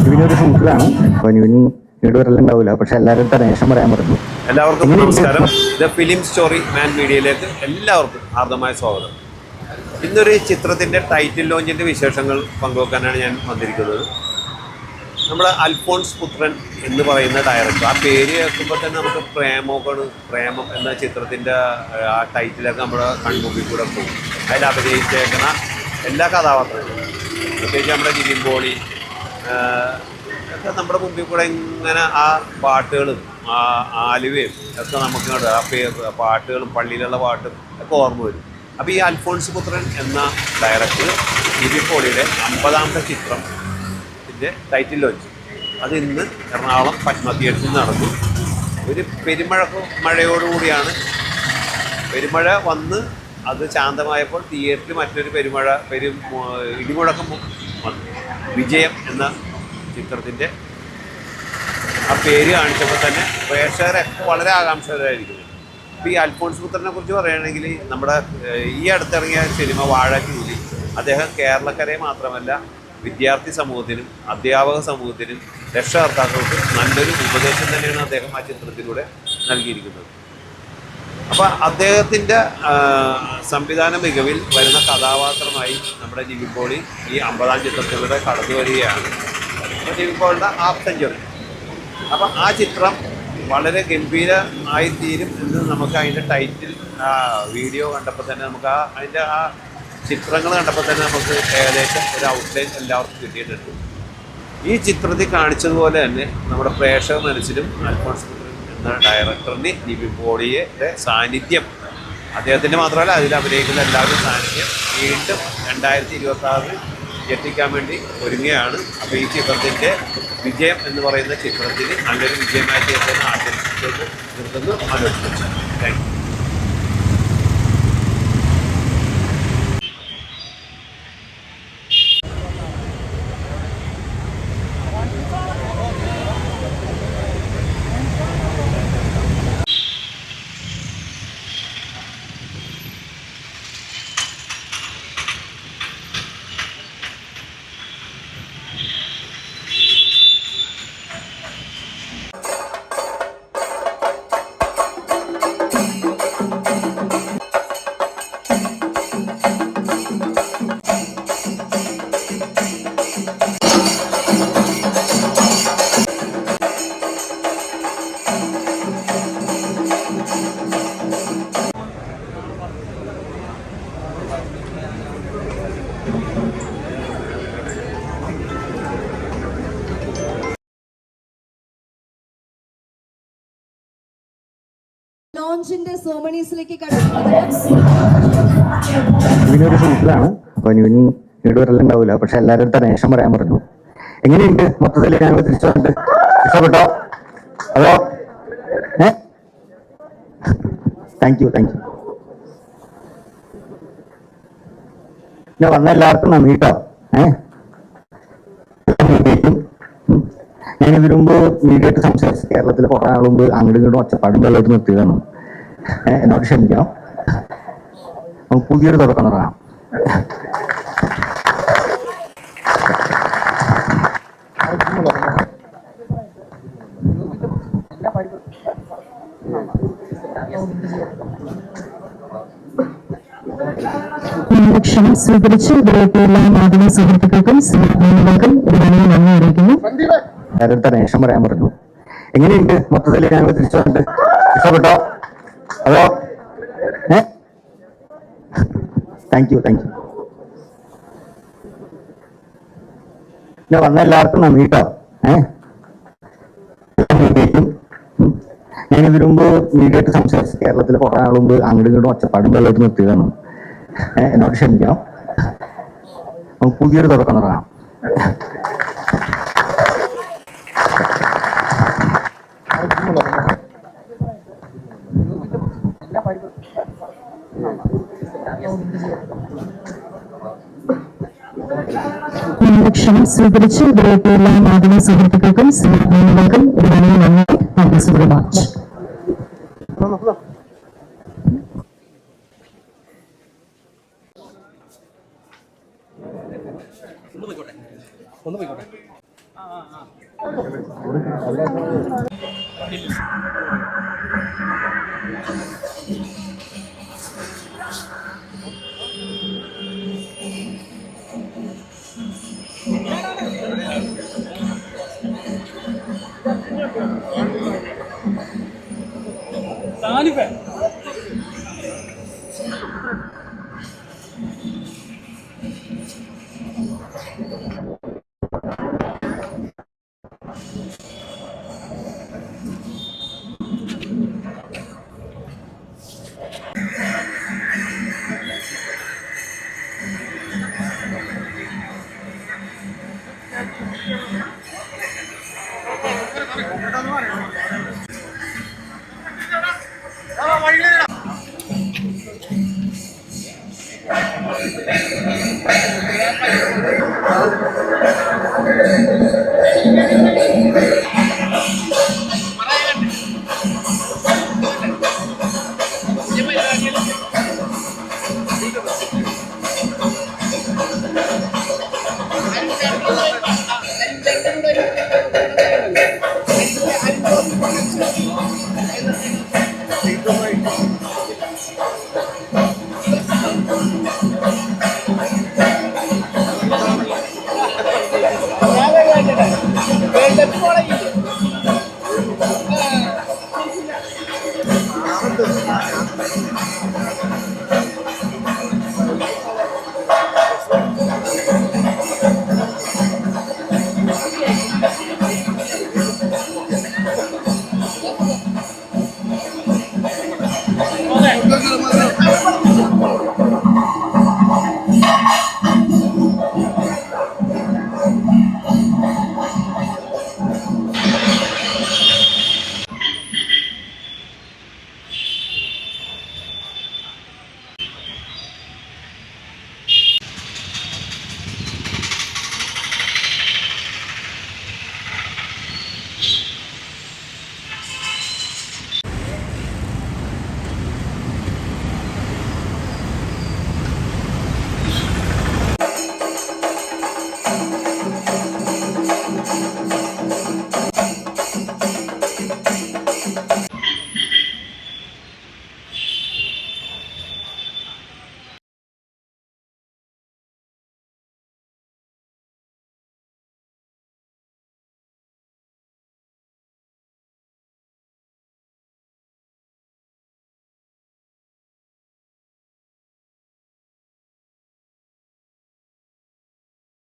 ഇവനൊരു ഷൂട്ടിലാണ്. അപ്പോൾ ഇവൻ ഇടവരെല്ലാം ഉണ്ടാവില്ല, പക്ഷെ എല്ലാവരും റേഷൻ പറയാൻ പറഞ്ഞു. എല്ലാവർക്കും നമസ്കാരം. ദ ഫിലിം സ്റ്റോറി മാൻ മീഡിയയിലേക്ക് എല്ലാവർക്കും ഹാർദമായ സ്വാഗതം. ഇന്നൊരു ചിത്രത്തിൻ്റെ ടൈറ്റിൽ ലോഞ്ചിൻ്റെ വിശേഷങ്ങൾ പങ്കുവെക്കാനാണ് ഞാൻ വന്നിരിക്കുന്നത്. നമ്മുടെ അൽഫോൺസ് പുത്രൻ എന്ന് പറയുന്ന ഡയറക്ടർ, ആ പേര് കേൾക്കുമ്പോൾ തന്നെ നമുക്ക് പ്രേമം എന്ന ചിത്രത്തിൻ്റെ ആ ടൈറ്റിലൊക്കെ നമ്മുടെ കൺമുമ്പിൽ കൂടെ പോകും. അതിൽ അഭിനയിച്ചേക്കുന്ന എല്ലാ കഥാപാത്രങ്ങളും, പ്രത്യേകിച്ച് നമ്മുടെ നിവിൻ പോളി ഒക്കെ നമ്മുടെ മുമ്പിൽ കൂടെ ഇങ്ങനെ ആ പാട്ടുകളും ആ ആലുവയും ഒക്കെ നമുക്ക് ആ പാട്ടുകളും പള്ളിയിലുള്ള പാട്ടും ഒക്കെ ഓർമ്മ വരും. അപ്പോൾ ഈ അൽഫോൺസ് പുത്രൻ എന്ന ഡയറക്ടർ നിവിൻ പോളിയുടെ 50ാമത്തെ ചിത്രത്തിൻ്റെ ടൈറ്റിൽ ലോഞ്ച് അത് ഇന്ന് എറണാകുളം പത്മ തിയേറ്ററിൽ നടന്നു. ഒരു മഴയോടുകൂടിയാണ് പെരുമഴ വന്ന് അത് ശാന്തമായപ്പോൾ തിയേറ്ററിൽ മറ്റൊരു ഇടിമുഴക്കം വന്നു. വിജയം എന്ന ചിത്രത്തിൻ്റെ ആ പേര് കാണിച്ചപ്പോൾ തന്നെ പ്രേക്ഷകരൊക്കെ വളരെ ആകാംക്ഷകരായിരിക്കുന്നു. ഇപ്പോൾ ഈ അൽഫോൺസ് പുത്രനെ കുറിച്ച് പറയുകയാണെങ്കിൽ നമ്മുടെ ഈ അടുത്തിറങ്ങിയ സിനിമ വാഴ 2 അദ്ദേഹം കേരളക്കരയെ മാത്രമല്ല വിദ്യാർത്ഥി സമൂഹത്തിനും അധ്യാപക സമൂഹത്തിനും രക്ഷകർത്താക്കൾക്കും നല്ലൊരു ഉപദേശം തന്നെയാണ് അദ്ദേഹം ആ ചിത്രത്തിലൂടെ നൽകിയിരിക്കുന്നത്. അപ്പോൾ അദ്ദേഹത്തിൻ്റെ സംവിധാന മികവിൽ വരുന്ന കഥാപാത്രമായി നമ്മുടെ നിവിൻ പോളി ഈ 50ാം ചിത്രത്തിലൂടെ കടന്നു വരികയാണ്. അപ്പോൾ നിവിൻ പോളിയുടെ ഹാഫ് സെഞ്ചുറി. അപ്പം ആ ചിത്രം വളരെ ഗംഭീരമായിത്തീരും എന്ന് നമുക്ക് അതിൻ്റെ ടൈറ്റിൽ വീഡിയോ കണ്ടപ്പോൾ തന്നെ നമുക്ക് അതിൻ്റെ ആ ചിത്രങ്ങൾ കണ്ടപ്പോൾ തന്നെ നമുക്ക് ഏകദേശം ഒരു ഔട്ട്ലൈൻ എല്ലാവർക്കും കിട്ടിയിട്ടുണ്ട്. ഈ ചിത്രത്തിൽ കാണിച്ചതുപോലെ തന്നെ നമ്മുടെ പ്രേക്ഷക മനസ്സിലും അൽഫോൺസ് പുത്രൻ എന്ന ഡയറക്ടറിന് നിവിൻ പോളിയുടെ സാന്നിധ്യം, അദ്ദേഹത്തിൻ്റെ മാത്രമല്ല അതിൽ അഭിനയിക്കുന്ന എല്ലാവരും സാന്നിധ്യം വീണ്ടും 2026 എത്തിക്കാൻ വേണ്ടി ഒരുങ്ങുകയാണ്. അപ്പോൾ ഈ ചിത്രത്തിൻ്റെ വിജയം എന്ന് പറയുന്ന ചിത്രത്തിന് നല്ലൊരു വിജയമായി തീർക്കുന്ന ആശംസിച്ചുകൊണ്ട് നിർത്തുന്നു. ആലോചിച്ചു. Thank you. ലോഞ്ചിന്റെ സെർമണീസിലേക്ക് കടക്കുന്നത് ഇവനൊരു ഷൂട്ടിലാണ്. അപ്പോൾ ഇവൻ ഇടവരെല്ലാം ഉണ്ടാവില്ല, പക്ഷെ എല്ലാവരും റേഷൻ പറയാൻ പറഞ്ഞു. എങ്ങനെയുണ്ട് മൊത്തത്തിൽ? ഞങ്ങൾ തിരിച്ചു വന്നിട്ട് ഇഷ്ടപ്പെട്ടോ? അതോ താങ്ക് യു. ഞാൻ വന്ന എല്ലാവർക്കും നന്ദി കേട്ടോ. ഞാൻ ഇതിനു മുമ്പ് മീഡിയ ആയിട്ട് സംസാരിച്ചു. കേരളത്തിൽ കുറേ നാൾ മുമ്പ് അങ്ങോട്ടും ഇങ്ങോട്ടും ഒച്ചപ്പാടും വെള്ളമായിട്ട് നിർത്തിയതാണ്. എന്നോട് ക്ഷമിക്കണം. നമുക്ക് പുതിയൊരു തുടക്കം തുടങ്ങാം. ക്ഷണം സ്വീകരിച്ച് ഇവരൊക്കെ എല്ലാ മാധ്യമ സുഹൃത്തുക്കൾക്കും സ്നേഹിതർക്കും നന്ദി അറിയിക്കുന്നു. എല്ലാവരും റേഷൻ പറയാൻ പറഞ്ഞു. എങ്ങനെയുണ്ട് മൊത്തത്തിൽ? ഞങ്ങൾ തിരിച്ചു വന്നിട്ട് ഇഷ്ടപ്പെട്ടോ? അതോ താങ്ക് യു. ഞാൻ വന്ന എല്ലാവർക്കും നന്ദി കേട്ടോ. ഞാൻ ഇതിനു മുമ്പ് മീഡിയ ആയിട്ട് സംസാരിച്ചു. കേരളത്തിൽ കുറേ നാൾ മുമ്പ് അങ്ങോട്ടും ഇങ്ങോട്ടും ഒച്ചപ്പാടും വെള്ളമായിട്ട് നിർത്തിയതാണ്. എന്നോട് ക്ഷമിക്കണം. നമുക്ക് പുതിയൊരു തുടക്കം തുടങ്ങാം. ക്ഷണം സ്വീകരിച്ച് ഇവരൊക്കെ എല്ലാ മാധ്യമ സുഹൃത്തുക്കൾക്കും സ്നേഹിതർക്കും നന്ദി. Thank you so much. ഒന്ന് പോയിക്കോട്ടെ. സാനിഫേ വഴി